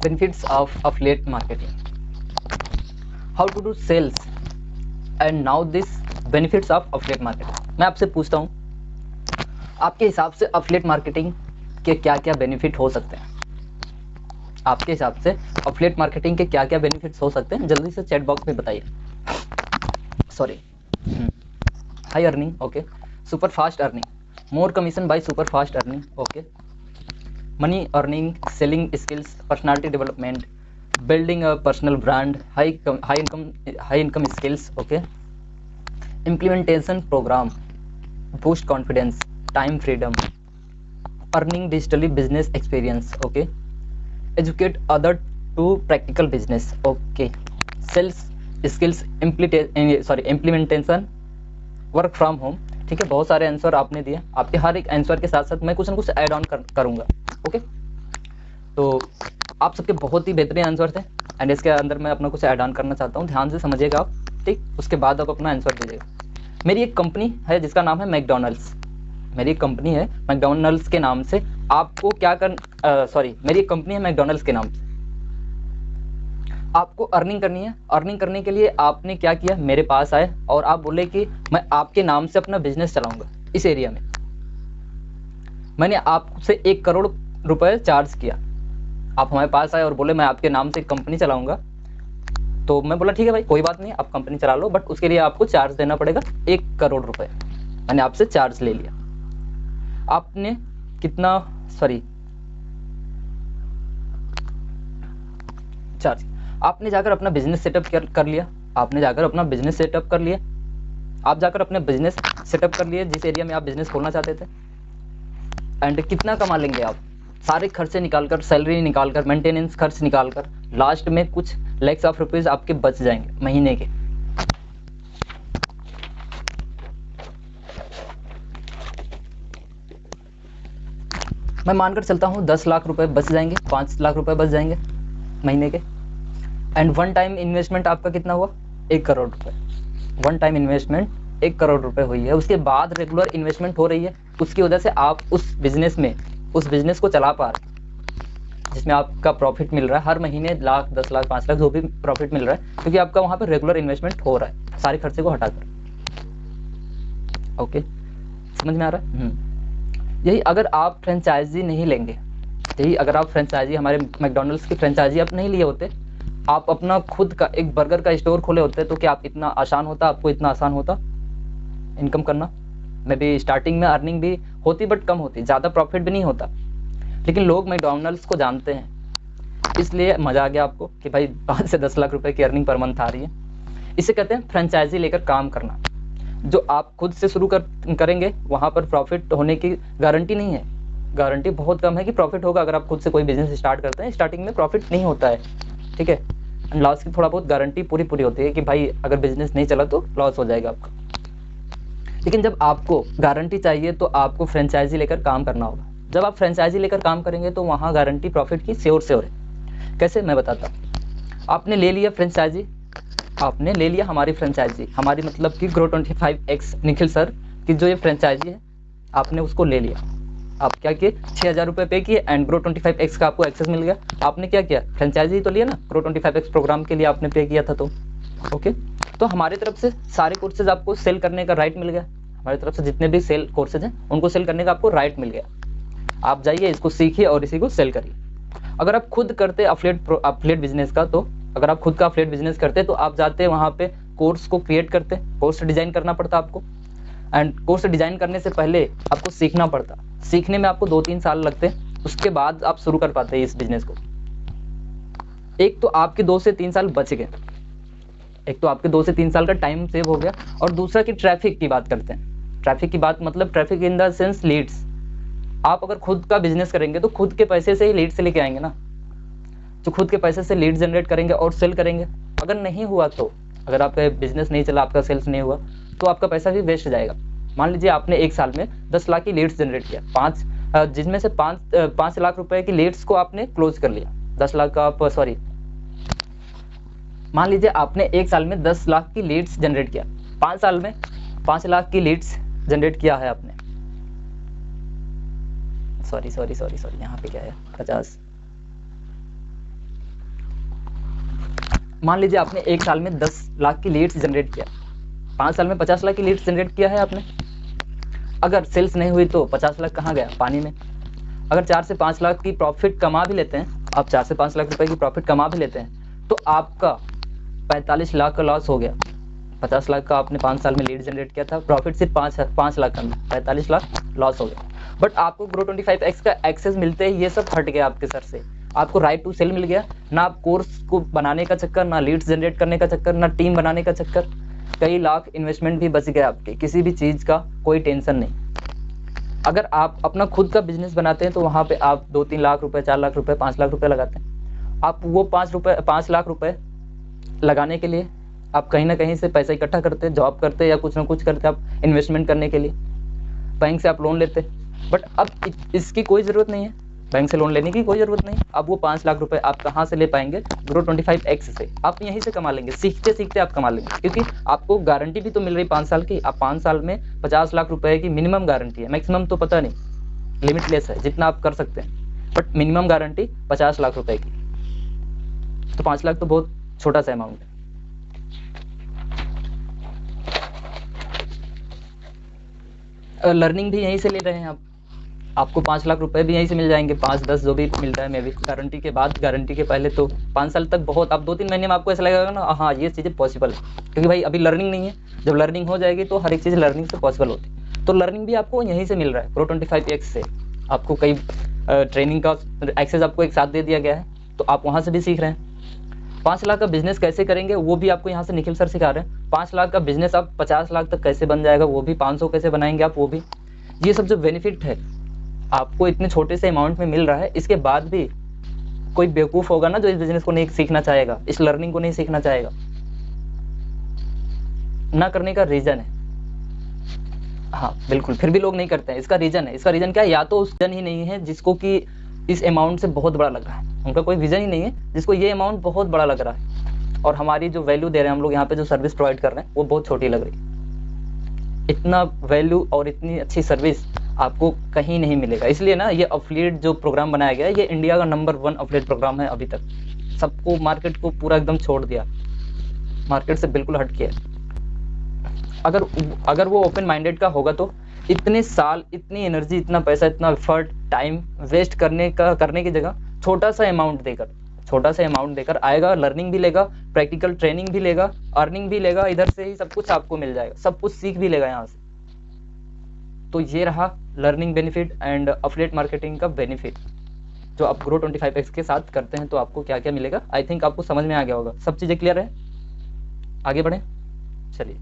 benefits of affiliate marketing. How to do sales and now this benefits of affiliate marketing. मैं आपसे पूछता हूँ, आपके हिसाब से affiliate marketing के क्या क्या बेनिफिट हो सकते हैं? आपके हिसाब से affiliate marketing के क्या क्या बेनिफिट्स हो सकते हैं? जल्दी से चैट बॉक्स में बताइए. Sorry. High earning, okay. Super fast earning, more commission by super fast earning, okay. Money earning, selling skills, personality development, building a personal brand, high income skills, okay. Implementation program, boost confidence, time freedom, earning digitally, business experience, okay. Educate other to practical business, okay. Sales skills, implementation, work from home. ठीक है, बहुत सारे answer आपने दिए. आपके हर एक answer के साथ साथ मैं कुछ ना कुछ ऐड ऑन करूंगा, ओके. तो आप सबके बहुत ही बेहतरीन आंसर थे एंड इसके अंदर मैं अपना कुछ ऐड ऑन करना चाहता हूँ. ध्यान से समझिएगा आप, ठीक. उसके बाद आप अपना आंसर दीजिएगा. मेरी एक कंपनी है जिसका नाम है मैकडॉनल्ड्स. मेरी एक कंपनी है मैकडॉनल्ड्स के नाम से. आपको क्या मेरी एक कंपनी है मैकडॉनल्ड्स के नाम से. आपको अर्निंग करनी है. अर्निंग करने के लिए आपने क्या किया, मेरे पास आए और आप बोले कि मैं आपके नाम से अपना बिजनेस चलाऊंगा इस एरिया में. मैंने आपसे 1 करोड़ रुपए चार्ज किया. आप हमारे पास आए और बोले मैं आपके नाम से एक कंपनी चलाऊंगा. तो मैं बोला ठीक है भाई, कोई बात नहीं, आप कंपनी चला लो, बट उसके लिए आपको चार्ज देना पड़ेगा 1 करोड़ रुपए. मैंने आपसे चार्ज ले लिया. आपने कितना चार्ज, आपने जाकर अपना बिजनेस सेटअप कर लिया. आपने जाकर अपना बिजनेस सेटअप कर लिया. आप जाकर अपने बिजनेस सेटअप कर लिए जिस एरिया में आप बिजनेस खोलना चाहते थे. एंड कितना कमा लेंगे आप, सारे खर्चे निकालकर, सैलरी निकालकर, मेंटेनेंस खर्च निकालकर, लास्ट में कुछ लैक्स ऑफ रुपीज आपके बच जाएंगे महीने के. मैं मानकर चलता हूँ 10 लाख रुपए बच जाएंगे, 5 लाख रुपए बच जाएंगे महीने के. एंड वन टाइम इन्वेस्टमेंट आपका कितना हुआ, 1 करोड़ रुपए. वन टाइम इन्वेस्टमेंट 1 करोड़ रुपए हुई है. उसके बाद रेगुलर इन्वेस्टमेंट हो रही है. उसकी वजह से आप उस बिजनेस को चला पा रहे, जिसमें आपका प्रॉफिट मिल रहा है हर महीने, लाख, 10 लाख, 5 लाख जो भी प्रॉफिट मिल रहा है, क्योंकि आपका वहां पर रेगुलर इन्वेस्टमेंट हो रहा है सारे खर्चे को हटाकर. ओके, समझ में आ रहा है? यही अगर आप फ्रेंचाइजी नहीं लेंगे, अगर आप फ्रेंचाइजी, हमारे मैकडॉनल्ड्स की फ्रेंचाइजी आप नहीं लिए होते, आप अपना खुद का एक बर्गर का स्टोर खोले होते, तो क्या आपको इतना आसान होता इनकम करना. मे बी स्टार्टिंग में अर्निंग भी होती बट कम होती, ज़्यादा प्रॉफिट भी नहीं होता. लेकिन लोग मैकडॉनल्ड्स को जानते हैं, इसलिए मजा आ गया आपको कि भाई 5 से 10 लाख रुपए की अर्निंग पर मंथ आ रही है. इसे कहते हैं फ्रेंचाइजी लेकर काम करना. जो आप खुद से शुरू करेंगे वहाँ पर प्रॉफिट होने की गारंटी नहीं है. गारंटी बहुत कम है कि प्रॉफिट होगा. अगर आप खुद से कोई बिजनेस स्टार्ट करते हैं, स्टार्टिंग में प्रॉफिट नहीं होता है, ठीक है. लॉस की थोड़ा बहुत गारंटी पूरी होती है कि भाई अगर बिजनेस नहीं चला तो लॉस हो जाएगा आपका. लेकिन जब आपको गारंटी चाहिए तो आपको फ्रेंचाइजी लेकर काम करना होगा. जब आप फ्रेंचाइजी लेकर काम करेंगे तो वहाँ गारंटी प्रॉफिट की श्योर है. कैसे, मैं बताता हूँ. आपने ले लिया फ्रेंचाइजी, आपने ले लिया हमारी फ्रेंचाइजी, हमारी मतलब कि Grow25X निखिल सर की जो ये फ्रेंचाइजी है, आपने उसको ले लिया. आप क्या किए, 6,000 रुपये पे किए एंड Grow25X का आपको एक्सेस मिल गया. आपने क्या किया, फ्रेंचाइजी तो लिया ना, Grow25X प्रोग्राम के लिए आपने पे किया था. तो ओके, तो हमारी तरफ से सारे कोर्सेज आपको सेल करने का राइट मिल गया. हमारी तरफ से जितने भी सेल कोर्सेज हैं उनको सेल करने का आपको राइट मिल गया. आप जाइए, इसको सीखिए और इसी को सेल करिए. अगर आप खुद करते अफिलिएट बिजनेस का, तो अगर आप खुद का अफिलिएट बिजनेस करते तो आप जाते वहाँ पे कोर्स को क्रिएट करते, कोर्स डिजाइन करना पड़ता आपको. एंड कोर्स डिजाइन करने से पहले आपको सीखना पड़ता. सीखने में आपको 2-3 साल लगते, उसके बाद आप शुरू कर पाते इस बिजनेस को. एक तो आपके 2 से 3 साल बच गए, एक तो आपके 2 से 3 साल का टाइम सेव हो गया. और दूसरा कि ट्रैफिक की बात करते हैं. ट्रैफिक की बात मतलब traffic in the sense leads. आप अगर खुद का बिजनेस करेंगे तो खुद के पैसे से ही लीड से लेके आएंगे ना, तो खुद के पैसे से लीड जनरेट करेंगे और सेल करेंगे. अगर नहीं हुआ तो, अगर आपका बिजनेस नहीं चला, आपका सेल्स नहीं हुआ, तो आपका पैसा भी वेस्ट जाएगा. मान लीजिए आपने 1 साल में 10 लाख की लीड्स जनरेट किया, जिसमें से 5 लाख रुपए की लीड्स को आपने क्लोज कर लिया. 10 लाख का आप मान लीजिए आपने 1 साल में 10 लाख की लीड्स जनरेट किया, 5 साल में 5 लाख की लीड्स जनरेट किया है आपने. सॉरी यहाँ पे क्या है, 50. मान लीजिए आपने एक साल में 10 लाख की लीड्स जनरेट किया, 5 साल में 50 लाख की लीड्स जनरेट किया है आपने। अगर सेल्स नहीं हुई तो 50 लाख कहाँ गया? पानी में। अगर 4 से 5 लाख की प्रॉफिट कमा भी लेते हैं, आप 4 से 5 लाख रुपए की प्रॉफिट कमा भी लेते हैं, तो आपका 45 लाख का लॉस हो गया। 50 लाख का आपने 5 साल में लीड जनरेट किया था, प्रॉफिट सिर्फ 5 लाख का, 45 लाख लॉस हो गया। बट आपको Grow25x का एक्सेस मिलते ही ये सब हट गया आपके सर से। आपको राइट टू सेल मिल गया, ना आप कोर्स को बनाने का चक्कर, ना लीड्स जनरेट करने का चक्कर, ना टीम बनाने का चक्कर। कई लाख इन्वेस्टमेंट भी बच गया आपके, किसी भी चीज़ का कोई टेंशन नहीं। अगर आप अपना खुद का बिजनेस बनाते हैं तो वहाँ पे आप 2-3 लाख रुपए, 4 लाख रुपए, 5 लाख रुपए लगाते हैं। आप वो 5 लाख रुपए लगाने के लिए आप कहीं ना कहीं से पैसा इकट्ठा करते हैं, जॉब करते हैं या कुछ ना कुछ करते हैं, आप इन्वेस्टमेंट करने के लिए बैंक से आप लोन लेते हैं। बट अब इसकी कोई ज़रूरत नहीं है, बैंक से लोन लेने की कोई ज़रूरत नहीं। अब वो 5 लाख रुपए आप कहाँ से ले पाएंगे? Grow25x से। आप यहीं से कमा लेंगे, सीखते सीखते आप कमा लेंगे, क्योंकि आपको गारंटी भी तो मिल रही 5 साल की। आप 5 साल में 50 लाख रुपए की मिनिमम गारंटी है, मैक्सिमम तो पता नहीं, लिमिटलेस है जितना आप कर सकते हैं, बट मिनिमम गारंटी 50 लाख रुपए की। तो 5 लाख तो बहुत छोटा सा अमाउंट है। लर्निंग भी यहीं से ले रहे हैं आप, आपको 5 लाख रुपए भी यहीं से मिल जाएंगे, 5-10 जो भी मिलता है मे भी। गारंटी के बाद, गारंटी के पहले तो 5 साल तक बहुत, आप 2-3 महीने में आपको ऐसा लगेगा ना हाँ ये चीज़ें पॉसिबल है, क्योंकि भाई अभी लर्निंग नहीं है। जब लर्निंग हो जाएगी तो हर एक चीज़ लर्निंग से पॉसिबल होती है। तो लर्निंग भी आपको यहीं से मिल रहा है Grow25x से। आपको कई ट्रेनिंग का एक्सेस आपको एक साथ दे दिया गया है, तो आप वहाँ से भी सीख रहे हैं। 5 लाख का बिजनेस कैसे करेंगे वो भी आपको यहाँ से निखिल सर सिखा रहे हैं। 5 लाख का बिजनेस आप 50 लाख तक कैसे बन जाएगा वो भी, 500 कैसे बनाएंगे आप वो भी। ये सब जो बेनिफिट है आपको इतने छोटे से अमाउंट में मिल रहा है, इसके बाद भी कोई बेवकूफ़ होगा ना जो इस बिजनेस को नहीं सीखना चाहेगा, इस लर्निंग को नहीं सीखना चाहेगा। ना करने का रीज़न है, हाँ बिल्कुल, फिर भी लोग नहीं करते हैं। इसका रीज़न है, इसका रीज़न क्या है? या तो उस जन ही नहीं है जिसको कि इस अमाउंट से बहुत बड़ा लग रहा है, उनका कोई विजन ही नहीं है जिसको ये अमाउंट बहुत बड़ा लग रहा है, और हमारी जो वैल्यू दे रहे हैं हम लोग यहाँ पे, जो सर्विस प्रोवाइड कर रहे हैं वो बहुत छोटी लग रही है। इतना वैल्यू और इतनी अच्छी सर्विस आपको कहीं नहीं मिलेगा। इसलिए ना ये अफिलिएट जो प्रोग्राम बनाया गया है, ये इंडिया का नंबर 1 अफिलिएट प्रोग्राम है अभी तक। सबको, मार्केट को पूरा एकदम छोड़ दिया, मार्केट से बिल्कुल हट किया। अगर वो ओपन माइंडेड का होगा तो इतने साल, इतनी एनर्जी, इतना पैसा, इतना एफर्ट, टाइम वेस्ट करने की जगह छोटा सा अमाउंट देकर आएगा, लर्निंग भी लेगा, प्रैक्टिकल ट्रेनिंग भी लेगा, अर्निंग भी लेगा, इधर से ही सब कुछ आपको मिल जाएगा, सब कुछ सीख भी लेगा यहाँ से। तो ये रहा learning benefit and affiliate marketing का बेनिफिट जो आप Grow25x के साथ करते हैं। तो आपको क्या क्या मिलेगा, आई थिंक आपको समझ में आ गया होगा। सब चीज़ें क्लियर है? आगे बढ़ें, चलिए।